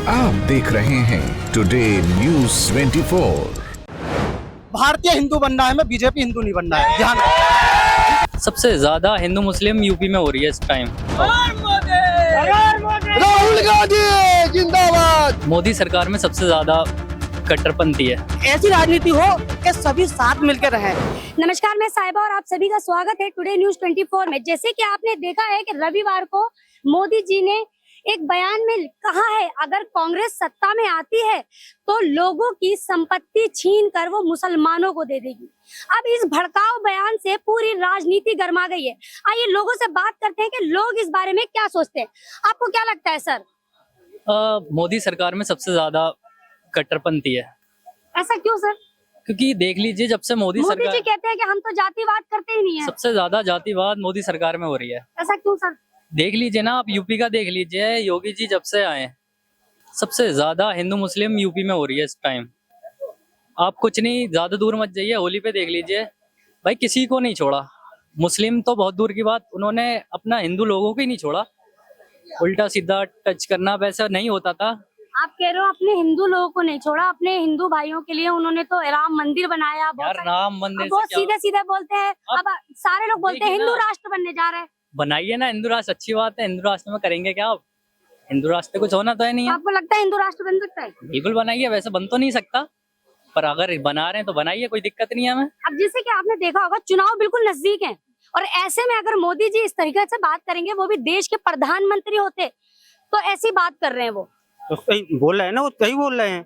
आप देख रहे हैं टुडे न्यूज़ 24। भारतीय हिंदू बनना है, मैं बीजेपी हिंदू नहीं बनना है। ध्यान रखना। सबसे ज्यादा हिंदू मुस्लिम यूपी में हो रही है इस टाइम। राहुल गांधी जिंदाबाद। मोदी सरकार में सबसे ज्यादा कट्टरपंथी है। ऐसी राजनीति हो कि सभी साथ मिलकर रहें। नमस्कार, मैं साहिबा और आप सभी का स्वागत है टुडे न्यूज 24 में। जैसे कि आपने देखा है कि रविवार को मोदी जी ने एक बयान में कहा है, अगर कांग्रेस सत्ता में आती है तो लोगों की संपत्ति छीन कर वो मुसलमानों को दे देगी। अब इस भड़काऊ बयान से पूरी राजनीति गर्मा गई है। आइए लोगों से बात करते हैं कि लोग इस बारे में क्या सोचते हैं। आपको क्या लगता है सर? मोदी सरकार में सबसे ज्यादा कट्टरपंथी है। ऐसा क्यों सर? क्योंकि देख लीजिए, जब से मोदी जी सरकार, कहते हैं कि हम तो जातिवाद करते ही नहीं है। सबसे ज्यादा जातिवाद मोदी सरकार में हो रही है। ऐसा क्यों सर? देख लीजिए ना, आप यूपी का देख लीजिए, योगी जी जब से आए सबसे ज्यादा हिंदू मुस्लिम यूपी में हो रही है इस टाइम। आप कुछ नहीं, ज्यादा दूर मत जाइए, होली पे देख लीजिए भाई, किसी को नहीं छोड़ा। मुस्लिम तो बहुत दूर की बात, उन्होंने अपना हिंदू लोगों को ही नहीं छोड़ा। उल्टा सीधा टच करना वैसा नहीं होता था। आप कह रहे हो अपने हिंदू लोगों को नहीं छोड़ा, अपने हिंदू भाइयों के लिए उन्होंने तो राम मंदिर बनाया। यार राम मंदिर बहुत सीधे सीधे बोलते हैं। अब सारे लोग बोलते हैं हिंदू राष्ट्र बनने जा रहे हैं। बनाइए ना हिंदू राष्ट्र, अच्छी बात है। हिंदू राष्ट्र में करेंगे क्या आप? हिंदू राष्ट्र कुछ होना तो है नहीं है। आपको लगता है हिंदू राष्ट्र बन सकता है? बिल्कुल बनाइए, वैसे बन तो नहीं सकता, पर अगर बना रहे हैं तो बनाइए, कोई दिक्कत नहीं है हमें। अब जैसे कि आपने देखा होगा, चुनाव बिल्कुल नजदीक है और ऐसे में अगर मोदी जी इस तरीके से बात करेंगे, वो भी देश के प्रधानमंत्री होते, तो ऐसी बात कर रहे हैं वो तो सही बोल रहे हैं ना, वो सही बोल रहे हैं।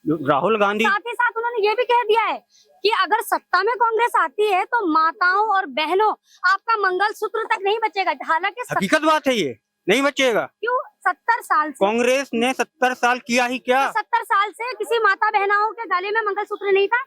राहुल गांधी साथ ही साथ उन्होंने ये भी कह दिया है कि अगर सत्ता में कांग्रेस आती है तो माताओं और बहनों आपका मंगलसूत्र तक नहीं बचेगा। हालांकि हकीकत बात है, ये नहीं बचेगा। क्यों? 70 साल से कांग्रेस ने 70 साल किया ही क्या? 70 साल से किसी माता बहनाओं के गले में मंगलसूत्र नहीं था,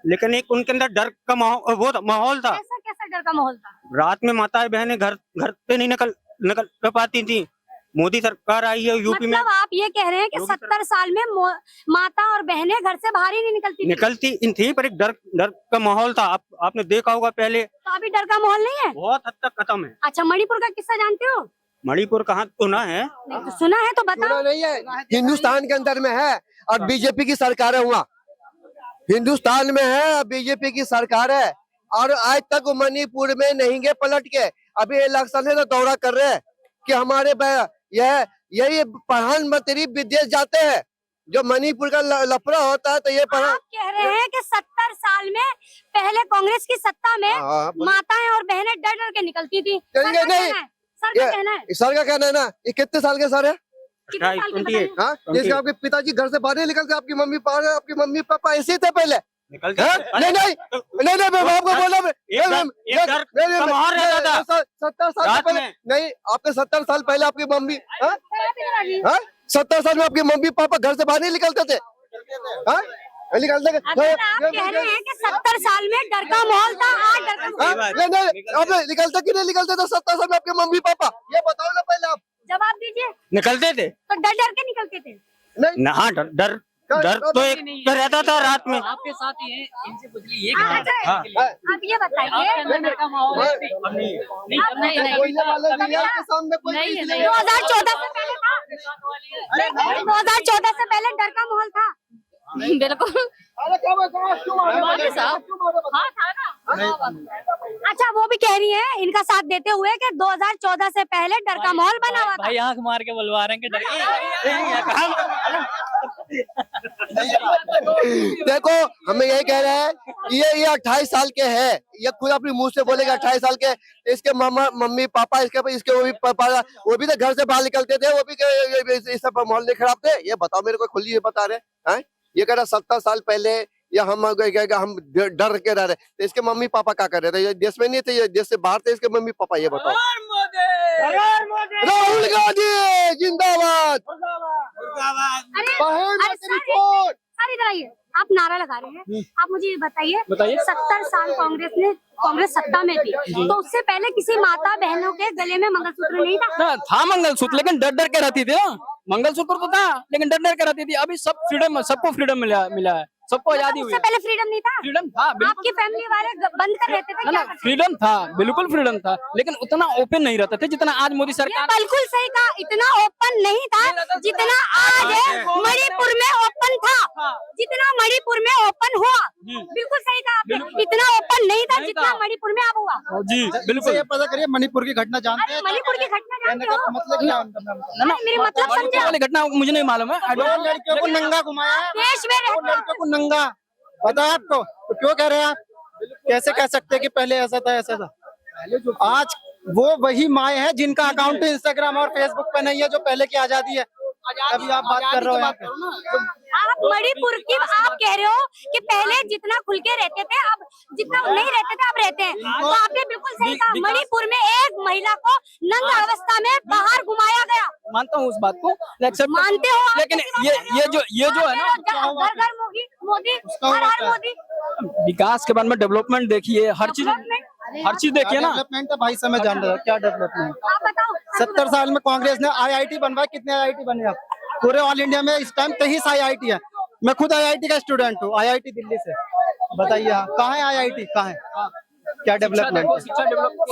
लेकिन एक उनके अंदर डर का माहौल था। ऐसा कैसा डर का माहौल था? रात में माताएं बहनें घर से नहीं निकल पाती थी। मोदी सरकार आई है यूपी में। मतलब आप ये कह रहे हैं कि 70 साल में माता और बहनें घर से बाहर ही नहीं निकलती थी, पर एक डर का माहौल था। आपने देखा होगा पहले। तो अभी डर का माहौल नहीं है? बहुत हद तक खत्म है। अच्छा, मणिपुर का किस्सा जानते हो? मणिपुर कहाँ सुना है? नहीं तो सुना है तो बताओ। नहीं है, हिंदुस्तान के अंदर में है और बीजेपी की सरकार है। वहाँ हिंदुस्तान में है, बीजेपी की सरकार है और आज तक मणिपुर में नहीं गए पलट के। अभी इलेक्शन है तो दौरा कर रहे हैं कि हमारे यही प्रधानमंत्री विदेश जाते हैं। जो मणिपुर का लफड़ा होता है तो ये आप कह रहे हैं कि 70 साल में पहले कांग्रेस की सत्ता में माताएं और बहनें डर डर के निकलती थी। नहीं, सर का कहना है। सर का कहना है ना, ये कितने साल के सर है? कितने साल के बताइए? हाँ, जैसे आपके पिताजी घर से बाहर नहीं निकलते, आपकी मम्मी पापा ऐसे थे पहले। नहीं मैं आपको बोला 70 साल पहले नहीं, आपके 70 साल पहले आपकी मम्मी 70 साल में आपके मम्मी पापा घर से बाहर नहीं निकलते थे। निकलते आप कह रहे हैं कि 70 साल में डर का माहौल था, आज डर का माहौल नहीं, आप निकलते कि नहीं निकलते थे 70 साल में आपके मम्मी पापा? ये बताओ ना पहले आप। जवाब दीजिए। निकलते थे तो डर डर के निकलते थे? नहीं, हाँ, डर तो एक तो रहता था रात में। आपके साथ ही है, इनसे पूछिए ये आप ये बताइए, 2014 से पहले था? 2014 से पहले डर का माहौल था? बिल्कुल। अच्छा, वो भी कह रही है इनका साथ देते हुए कि 2014 से पहले डर का माहौल बना हुआ था। भाई आंख मार के बुलवा रहे हैं कि देखो, हमें यही कह रहे हैं कि ये 28 साल के है। ये खुद अपने मुंह से बोलेगा 28 साल के। इसके मम्मी पापा, इसके वो भी पापा, वो भी तो घर से बाहर निकलते थे, वो भी इस सब माहौल नहीं खराब थे। ये बताओ मेरे को, खुली ये बता रहे हैं। ये कह रहा 70 साल पहले या हम डर के रह रहे, तो इसके मम्मी पापा क्या कर रहे थे? ये देश में नहीं थे, ये देश से बाहर थे इसके मम्मी पापा। ये बताओ। राहुल गांधी जिंदाबाद। सर इधर आइए, आप नारा लगा रहे हैं, आप मुझे ये बताइए 70 साल कांग्रेस सत्ता में थी, तो उससे पहले किसी माता बहनों के गले में मंगलसूत्र नहीं था? मंगलसूत्र, लेकिन डर डर के रहती थी ना। मंगलसूत्र तो था लेकिन डर डर के रहती थी। अभी सब फ्रीडम, सबको फ्रीडम मिला है। सबको आजादी हुई उससे पहले फ्रीडम नहीं था? फ्रीडम था बिल्कुल आपकी फैमिली वाले बंद कर रहते थे, ना क्या ना करते थे? फ्रीडम था, बिल्कुल फ्रीडम था, लेकिन उतना ओपन नहीं रहते थे जितना आज मोदी ये सरकार बिल्कुल सही कहा, इतना ओपन नहीं था जितना आज है। मणिपुर में ओपन था, जितना मणिपुर में ओपन हुआ। बिल्कुल सही कहा आपने, इतना ओपन नहीं था जितना मणिपुर में अब हुआ। जी बिल्कुल ये पता करिए मणिपुर की घटना जानते हैं? मणिपुर की घटना जानते हो? मतलब क्या ना ना मेरी मतलब मणिपुर समझे? वाली घटना मुझे नहीं मालूम है। दो लड़कियों को नंगा घुमाया है, देश में दो रहते लड़कियों को नंगा, पता है आपको? तो क्यों कह रहे हैं आप? कैसे कह सकते हैं कि पहले ऐसा था ऐसा था? आज वो वही माए हैं जिनका अकाउंट इंस्टाग्राम और फेसबुक पे नहीं है, जो पहले की आजादी है। अभी आप बात कर रहे हो यहाँ पे। आप मणिपुर की आप कह रहे हो कि पहले जितना खुल के रहते थे, अब जितना नहीं रहते थे अब रहते हैं। तो आपने बिल्कुल सही कहा, मणिपुर में एक महिला को नंगा अवस्था में बाहर घुमाया गया। मानता हूँ उस बात को, accept मानते हो आप? लेकिन ये जो है ना, घर घर मोदी, हर हर मोदी। विकास के बारे में डेवलपमेंट देखिए, हर चीज देखिए ना। डेवलपमेंट है भाई, समय जान रहे हो क्या डेवलपमेंट? आप बताओ। 70 साल में कांग्रेस ने IIT बनवाया, कितने IIT बने आप? पूरे ऑल इंडिया में इस टाइम 23 IIT है। मैं खुद IIT का स्टूडेंट हूँ, IIT दिल्ली से। बताइए कहाँ है IIT, कहाँ है? क्या डेवलपमेंट है?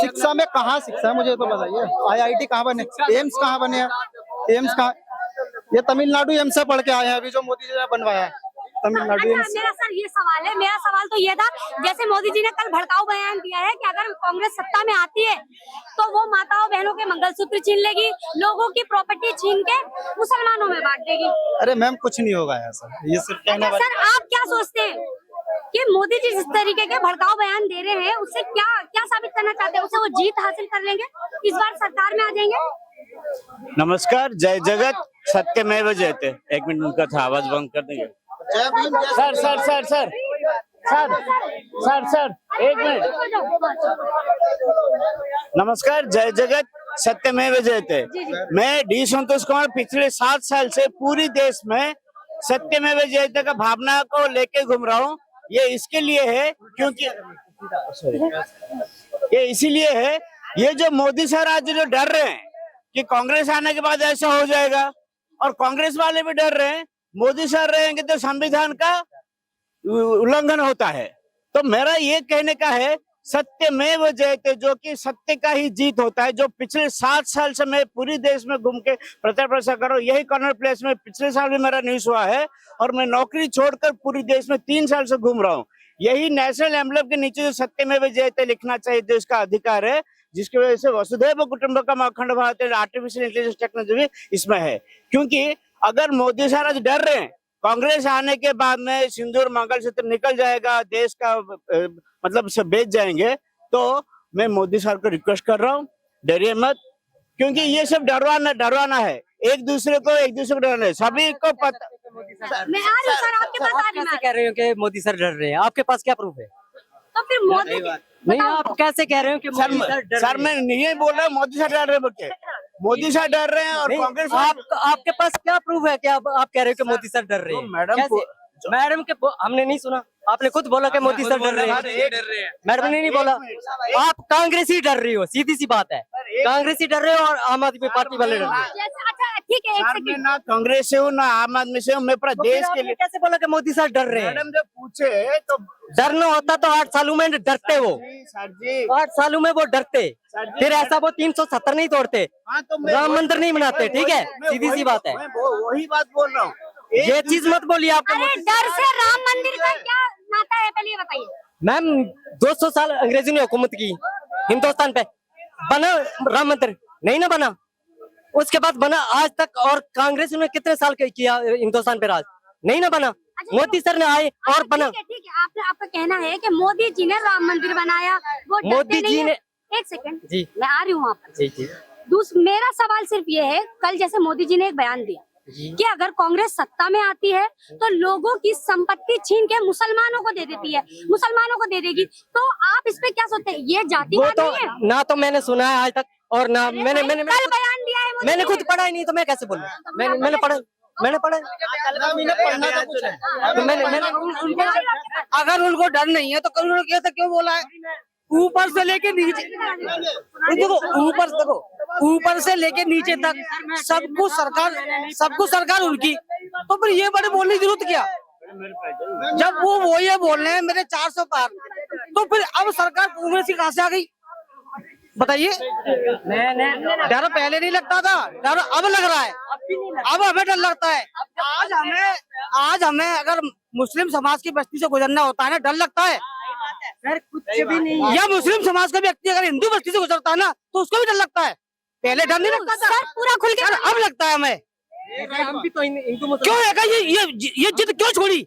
शिक्षा में कहाँ शिक्षा है, मुझे तो बताइए। IIT कहाँ बने? एम्स कहाँ बने हैं? एम्स कहाँ? ये तमिलनाडु एम्स से पढ़ के आए हैं अभी, जो मोदी जी ने बनवाया है तमिलनाडु एम्स। मेरा सर ये सवाल है, मेरा सवाल तो ये था, जैसे मोदी जी ने कल भड़काऊ बयान दिया है कि अगर कांग्रेस सत्ता में आती है तो वो माताओं बहनों के मंगलसूत्र छीन लेगी, लोगों की प्रॉपर्टी छीन के मुसलमानों में बांट देगी। अरे मैम कुछ नहीं होगा ऐसा, ये सिर्फ कहना। सर आप क्या सोचते हैं कि मोदी जी जिस तरीके के भड़काऊ बयान दे रहे हैं, उससे क्या क्या साबित करना चाहते हैं? उससे वो जीत हासिल कर लेंगे, इस बार सरकार में आ जाएंगे? नमस्कार, जय जगत सत्यमेव जयते। एक मिनट उनका था, आवाज बंद कर देंगे। Sir sir sir sir sir sir sir एक मिनट। नमस्कार, जय जगत सत्यमेव जयते। मैं डी संतोष कुमार पिछले 7 साल से पूरी देश में सत्यमेव जयते का भावना को लेके घूम रहा हूँ। ये इसके लिए है क्योंकि ये इसीलिए है, ये जो मोदी सर आज जो डर रहे हैं कि कांग्रेस आने के बाद ऐसा हो जाएगा, और कांग्रेस वाले भी डर रहे हैं मोदी सर रहेंगे तो संविधान का उल्लंघन होता है। तो मेरा ये कहने का है, सत्यमेव जयते, जो कि सत्य का ही जीत होता है। जो पिछले 7 साल से मैं पूरी देश में घूम के प्रचार प्रसार कर रहा हूँ, यही कॉर्नर प्लेस में पिछले साल भी मेरा न्यूज हुआ है, और मैं नौकरी छोड़कर पूरी देश में 3 साल से घूम रहा हूँ। यही नेशनल एम्बलम के नीचे जो सत्यमेव जयते लिखना चाहिए, जो इसका अधिकार है, जिसकी वजह से वसुधैव कुटुंबकम अखंड भारत आर्टिफिशियल इंटेलिजेंस टेक्नोलॉजी इसमें है। क्योंकि अगर मोदी सर आज डर रहे हैं कांग्रेस आने के बाद में सिंदूर मंगलसूत्र निकल जाएगा, देश का मतलब से बेच जाएंगे, तो मैं मोदी सर को रिक्वेस्ट कर रहा हूँ, डरिए मत, क्योंकि ये सब डरवाना है, एक दूसरे को डराना है, सभी को पता। मैं आ रही हूँ सर, आपके पास आ रही हूँ। कह रहे हो कि मोदी सर डर रहे हैं, आपके पास क्या प्रूफ है? तो फिर मोदी नहीं, आप कैसे कह रहे हो कि मोदी सर डर सर मैं नहीं बोल रहा मोदी सर डर रहे हैं, मोदी सर डर रहे हैं और नहीं, कांग्रेस आपके पास क्या प्रूफ है कि आप कह रहे हो कि मोदी सर डर रहे हैं? मैडम के हमने नहीं सुना, आपने खुद बोला कि मोदी सर डर रहे हैं। मैडम ने नहीं बोला, आप कांग्रेस ही डर रही हो, सीधी सी बात है। कांग्रेस ही डर रहे हो और आम आदमी पार्टी वाले डर रहे हैं। अच्छा ठीक है, एक मैं सेकंड। ना कांग्रेस से हूँ ना आम आदमी से हूँ, मैं पूरा देश के लिए। कैसे बोला कि मोदी सर डर रहे हैं? मैडम जब पूछे तो डरना होता तो 8 सालों में डरते वो, सर जी 8 सालों में वो डरते, फिर ऐसा वो 370 नहीं तोड़ते, हाँ, तो राम मंदिर नहीं बनाते। ठीक है, सीधी सी बात है, वही बात बोल रहा हूँ। ये चीज मत बोलिए आपको। अरे डर से राम मंदिर का क्या नाता है, पहले ये बताइए। मैम 200 साल अंग्रेजों ने हुकूमत की हिंदुस्तान पे, बना राम मंदिर नहीं ना बना, उसके बाद बना आज तक, और कांग्रेस ने कितने साल किया हिंदुस्तान पे राज, नहीं ना बना, मोदी सर ने आए और बना। ठीक है, आपका कहना है कि मोदी जी ने राम मंदिर बनाया, वो मोदी जी ने, एक सेकंड जी मैं आ रही हूँ वहाँ पर। जी मेरा सवाल सिर्फ ये है, कल जैसे मोदी जी ने एक बयान दिया कि अगर कांग्रेस सत्ता में आती है तो लोगों की संपत्ति छीन के मुसलमानों को दे देती है, मुसलमानों को दे देगी, तो आप इस पे क्या सोचते हैं? ये जातिवाद तो नहीं है? ना तो मैंने सुना है आज तक, और ना मैंने कल बयान दिया है मोदी मैंने जी खुद ने। पढ़ा ही नहीं, तो मैं कैसे बोलूं? मैंने पढ़ा पढ़ना तो कुछ है। मैंने अगर उनको डर नहीं है तो क्यों बोला है? ऊपर से लेके नीचे देखो, ऊपर से लेके नीचे तक सबको सरकार उनकी, तो फिर ये बड़े बोलने की जरूरत क्या? जब वो ये बोल रहे हैं मेरे 400 पार, तो फिर अब सरकार कांग्रेस की कहां से आ गई बताइए? डर पहले नहीं लगता था, डर अब लग रहा है, अब हमें डर लगता है। आज हमें अगर मुस्लिम समाज की बस्ती से गुजरना होता है ना, डर लगता है। कुछ भी नहीं, या मुस्लिम समाज का व्यक्ति अगर हिंदू बस्ती से गुजरता है ना, तो उसको भी डर लगता है। पहले डर नहीं लगता था, पूरा खुल के अब लगता है हमें। क्यों है ये जिद क्यों छोड़ी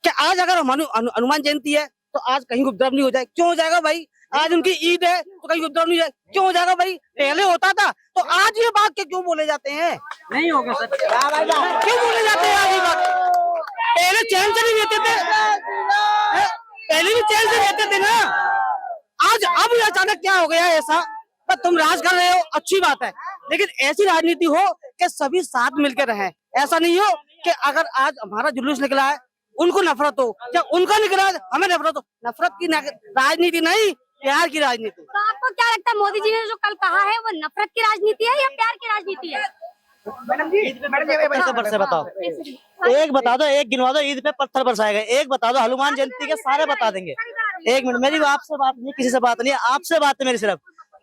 कि आज अगर हनुमान जयंती है तो आज कहीं उपद्रव नहीं हो जाए? क्यों हो जाएगा भाई? आज उनकी ईद है तो कहीं उपद्रव नहीं हो जाए? क्यों हो जाएगा भाई? पहले होता था, तो आज ये बात के क्यों बोले जाते हैं? नहीं होगा सर, क्यों बोले जाते हैं आज ये बात? पहले चैन से नहीं रहते थे, पहले भी चैन से रहते थे ना। आज अब अचानक क्या हो गया ऐसा? पर तुम राज कर रहे हो, अच्छी बात है, लेकिन ऐसी राजनीति हो कि सभी साथ मिलकर रहें। ऐसा नहीं हो कि अगर आज हमारा जुलूस निकला है उनको नफरत हो, या उनका निकला है हमें नफरत हो। नफरत की राजनीति नहीं, प्यार की राजनीति। तो आपको क्या लगता है मोदी जी ने जो कल कहा है वो नफरत की राजनीति है या प्यार की राजनीति है? पत्थर से बताओ, एक बता दो, एक गिनवा दो ईद पे पत्थर बरसाएगा, एक बता दो हनुमान जयंती के सारे बता देंगे। एक मिनट, मेरी आपसे बात नहीं, किसी से बात नहीं है, आपसे बात है मेरी सिर्फ।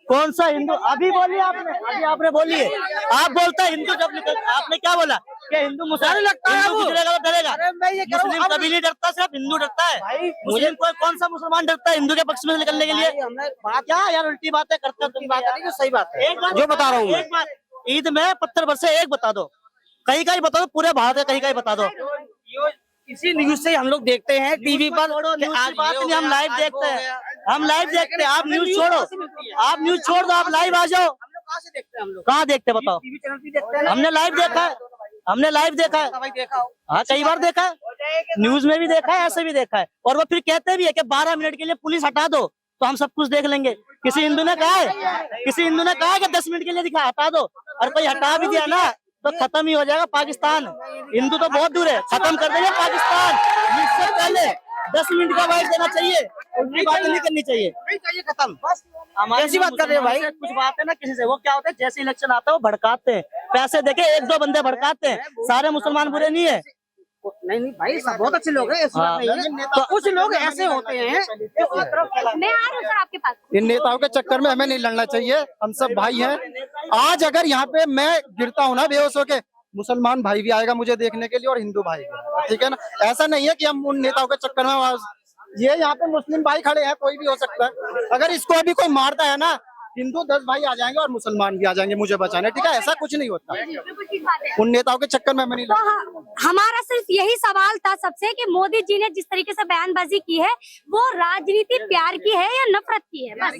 कौन सा हिंदू? अभी बोलिए आपने, अभी आपने बोलिए, आप बोलता है हिंदू जब निकल, आपने क्या बोला कि हिंदू मुसलमान लगता है, हिंदू गुजरेगा तो डरेगा। मुस्लिम कभी नहीं डरता, सिर्फ हिंदू डरता है। मुझे कौन सा मुसलमान डरता है हिंदू के पक्ष में निकलने के लिए? क्या यार उल्टी बातें करते हो तुम? बात नहीं जो सही बात है, एक बात जो बता रहा हूँ, एक बात ईद में पत्थर बरसे, एक बता दो, कहीं कहीं बता दो, पूरे भारत है कहीं कहीं बता दो। इसी न्यूज से हम लोग देखते हैं टीवी पर, आज बात नहीं, हम लाइव देखते हैं, हम लाइव देखते हैं। आप न्यूज छोड़ो, आप न्यूज छोड़ दो, आप लाइव आ जाओ। कहाँ देखते हैं बताओ? हमने लाइव देखा है, हमने लाइव देखा है, हाँ कई बार देखा है, न्यूज में भी देखा है, ऐसे भी देखा है। और वो फिर कहते भी है कि 12 मिनट के लिए पुलिस हटा दो तो हम सब कुछ देख लेंगे। किसी हिंदू ने कहा है, किसी हिंदू ने कहा है कि 10 मिनट के लिए दिखा हटा दो, और कोई हटा भी दिया ना तो खत्म ही हो जाएगा पाकिस्तान। हिंदू तो बहुत दूर है, खत्म कर देंगे पाकिस्तान। इससे पहले 10 मिनट का वाइट देना चाहिए, उनकी बातें नहीं करनी चाहिए, खत्म। ऐसी बात कर रहे हैं भाई, कुछ बात है ना किसी से, वो क्या होता है जैसे इलेक्शन आता है वो भड़काते हैं, पैसे देके 1-2 बंदे भड़काते हैं। सारे मुसलमान बुरे नहीं है, नहीं भाई, सब बहुत अच्छे लोग हैं, तो कुछ लोग ऐसे होते हैं। मैं आ रहा हूँ सर आपके पास। इन नेताओं के चक्कर में हमें नहीं लड़ना चाहिए, हम सब भाई हैं। आज अगर यहाँ पे मैं गिरता हूँ ना बेहोश होके, मुसलमान भाई भी आएगा मुझे देखने के लिए और हिंदू भाई भी, ठीक है ना? ऐसा नहीं है कि हम उन नेताओं के चक्कर में, ये यहाँ पे मुस्लिम भाई खड़े हैं, कोई भी हो सकता है। अगर इसको अभी कोई मारता है ना, हिंदू 10 भाई आ जाएंगे और मुसलमान भी आ जाएंगे मुझे बचाने, ठीक है? ऐसा कुछ नहीं होता, उन नेताओं के चक्कर में हमें नहीं तो हमारा सिर्फ यही सवाल था सबसे कि मोदी जी ने जिस तरीके से बयानबाजी की है वो राजनीति प्यार की है या नफरत की है? बस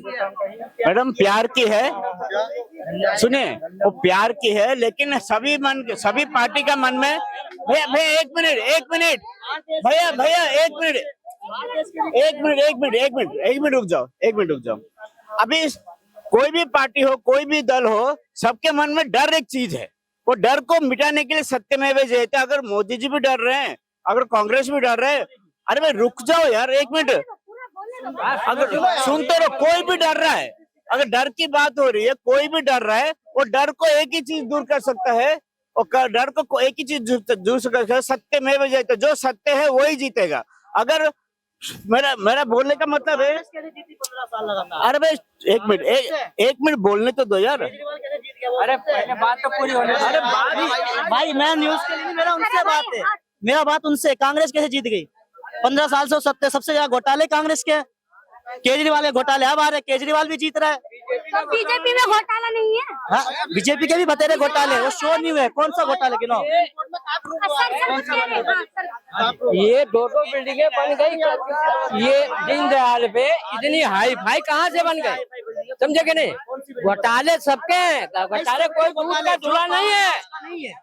मैडम प्यार की है, सुने वो प्यार की है, लेकिन सभी पार्टी का मन में, भैया भैया एक मिनट भैया भैया एक मिनट रुक जाओ। अभी कोई भी पार्टी हो, कोई भी दल हो, सबके मन में डर एक चीज है, वो डर को मिटाने के लिए सत्यमेव जयते। अगर मोदी जी भी डर रहे हैं, अगर कांग्रेस भी डर रहे हैं, अरे भाई रुक जाओ यार एक मिनट, अगर सुनते रहो, कोई भी डर रहा है, अगर डर की बात हो रही है, कोई भी डर रहा है, वो डर को एक ही चीज दूर कर सकता है, और डर को एक ही चीज दूर कर सकता है, सत्यमेव जयते। जो सत्य है वही जीतेगा। अगर मेरा बोलने का मतलब है, अरे भाई एक मिनट बोलने तो दो यार। अरे पहले बात तो पूरी होने दो। अरे भाई मैं न्यूज के लिए नहीं, मेरा उनसे बात है, मेरा बात उनसे। कांग्रेस कैसे जीत गई? 15 साल से सत्य, सबसे ज्यादा घोटाले कांग्रेस के। केजरीवाल के घोटाले अब आ रहे, केजरीवाल भी जीत रहा है। तो बीजेपी में घोटाला नहीं है? हाँ बीजेपी के भी बतेरे घोटाले, वो शो नहीं हुए। कौन सा घोटाले गिनो? ये 2 बिल्डिंगें बन गई, ये दीनदयाल पे इतनी हाई फाई कहाँ से बन गए? समझे कि नहीं? घोटाले सबके हैं, घोटाले कोई दूध का चूल्हा नहीं है।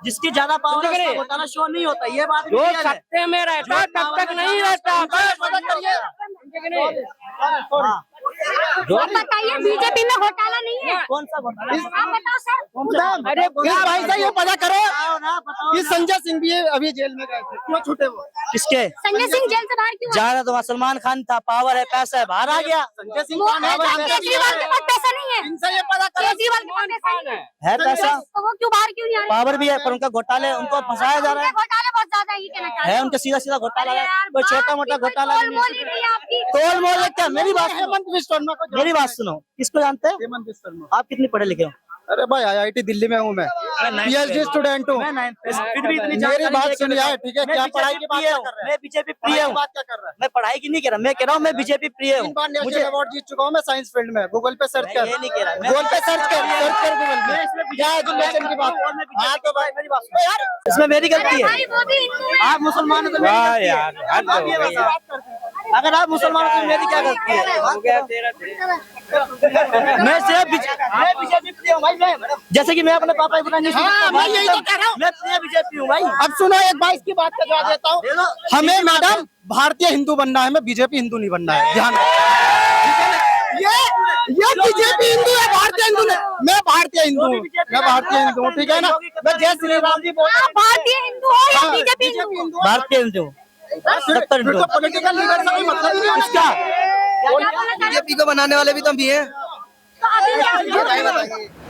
जिसकी ज्यादा पावर है उसका घोटाला शो नहीं होता, ये बात जो सत्ते में रहता तब तक नहीं रहता। बताइए बीजेपी में घोटाला नहीं है? कौन सा घोटाला? आप बताओ सर। अरे भाई साहब ये पता करो, ये संजय सिंह भी अभी जेल में गए थे, क्यों छूटे वो? किसके? संजय सिंह जेल से बाहर क्यों? जा रहा तो सलमान खान था, पावर है, पैसा है, बाहर आ गया। संजय सिंह कौन है? केजरीवाल के पास पैसा नहीं है? इनसे ये पता करो, केजरीवाल के पास पैसा नहीं है पैसा, तो वो क्यों बाहर क्यों नहीं आ रहे? पावर भी है, पर उनका घोटाले, उनको फंसाया जा रहा है। घोटाले बहुत ज्यादा ये कहना चाहते है हो? उनका सीधा सीधा घोटाला अरे है, यार, कोई छोटा बात मोटा की कोई घोटाला तोल नहीं मोल ही नहीं है आपकी। तोल मोल है क्या? मेरी बात सुनो, हेमंत बिश्ट शर्मा को मेरी बात सुनो, किसको जानते हैं? हेमंत बिश्ट शर्मा। आप कितने पढ़े लिखे हो? अरे भाई आईआईटी दिल्ली में हूँ मैं, पीएचडी स्टूडेंट हूँ। फिर भी इतनी मेरी जानकारी बात लेके सुनिए, बताओ। ठीक है, मैं क्या बीजेपी पढ़ाई की बात प्रिय क्या हूँ, कर रहे हैं? मैं बीजेपी पढ़ाई प्रिय की हूँ, बात क्या कर रहा है? मैं पढ़ाई की नहीं कह रहा, मैं कह रहा हूँ मैं बीजेपी प्रिय हूँ। 3 बार मुझे नेशनल अवार्ड जीत चुका हूँ मैं साइंस फील्ड में। गूगल पे सर्च मैं कर, ये नहीं कह रहा, मैं गूगल पे सर्च कर गूगल मैं पे इसमें क्या एजुकेशन की बात। हाँ तो भाई मेरी बात सुनो यार, इसमें मेरी गलती है। भाई वो भी हिंदू है। आप मुसलमान हो तो मेरी गलती है। आप ये बताओ, अगर आप मुसलमान हो तो मेरी क्या गलती है? मैं सिर्फ बीजेपी प्रिय हूँ भाई। मैं जैसे कि मैं अपने पापा इब्राहिम नहीं हाँ, मैं यही तो कह रहा हूँ। मैं प्रिय बीजेपी हूँ भाई। अब सुनो, एक बार इसकी बात का जवाब देता दे दो। हूँ। हमें मैडम भारतीय हिंदू बनना है, हमें बीजेपी हिंदू नहीं बनना है, ध्यान रखो। ये बीजेपी हिंदू है, भारतीय हिंदू नहीं। मैं भारतीय हिंदू हूँ, मैं भारतीय हिंदू हूँ, ठीक है ना। मैं जय श्री राम जी बोल आप भारतीय हिंदू हो या बीजेपी हिंदू हो? भारतीय हिंदू, सत्तर हिंदू। तो पॉलिटिकल लीडर से कोई मतलब नहीं है इसका क्या बोलना चाहते हो? बीजेपी को बनाने वाले भी तो हम भी हैं। तो अभी क्या-